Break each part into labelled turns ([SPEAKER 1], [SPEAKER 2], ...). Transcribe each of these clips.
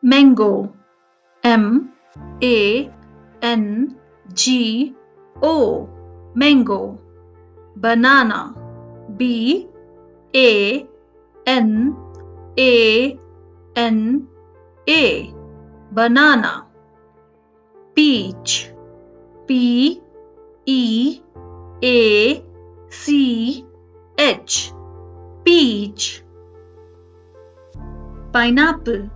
[SPEAKER 1] mango, M-A-N-G-O, mango. Banana, B-A-N-A-N-A, banana. Peach, P-E-A-C-H, peach. Pineapple,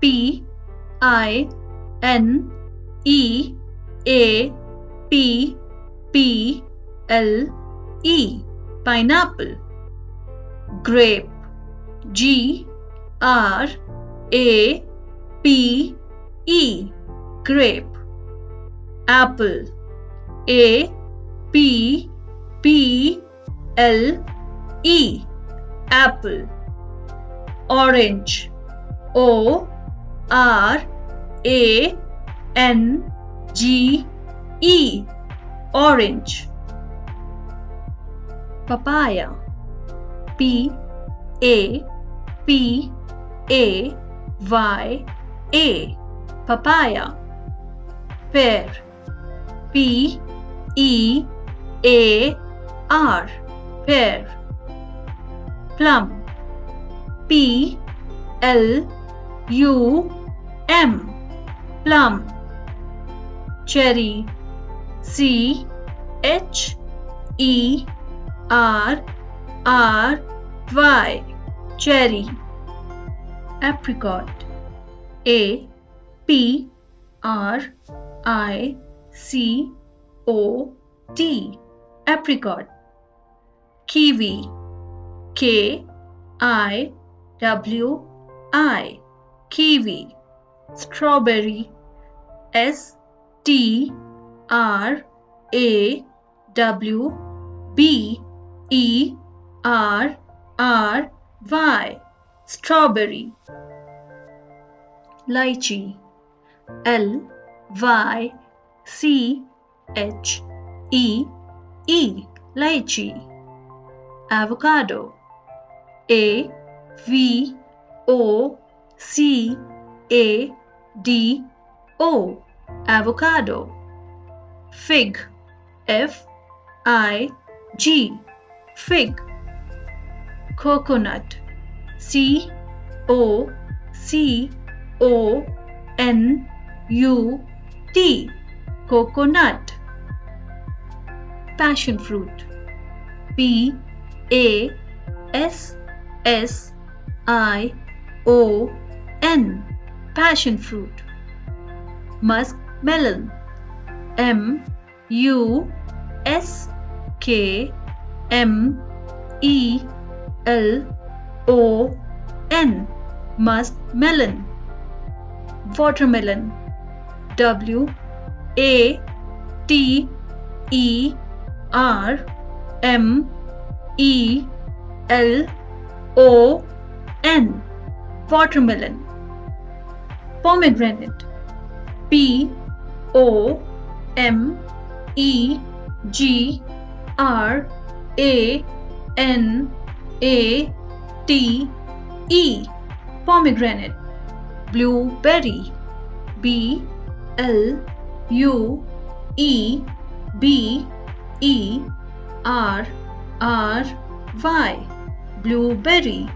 [SPEAKER 1] P-I-N-E-A-P-P-L-E, pineapple. Grape, G-R-A-P-E, grape. Apple, A-P-P-L-E, apple. Orange, O-R-A-N-G-E, orange. Papaya, P-A-P-A-Y-A, papaya. Pear, P-E-A-R, pear. Plum, P-L-U-M, plum. Cherry, C-H-E-R-R-Y, cherry. Apricot, A-P-R-I-C-O-T, apricot. Kiwi, K-I-W-I, kiwi. Strawberry, S-T-R-A-W-B-E-R-R-Y, strawberry. Lychee, L-Y-C-H-E-E, lychee. Avocado, A-V-O-C-A-D-O, avocado. Fig, F-I-G, fig. Coconut, C-O-C-O-N-U-T, coconut. Passion fruit, P-A-S-S-I-O-N, passion fruit. Musk melon, M-U-S-K-M-E-L-O-N, musk melon. Watermelon, W-A-T-E-R-M-E-L-O-N, watermelon. Pomegranate, P-O-M-E-G-R-A-N-A-T-E, pomegranate. Blueberry, B-L-U-E-B-E-R-R-Y, blueberry.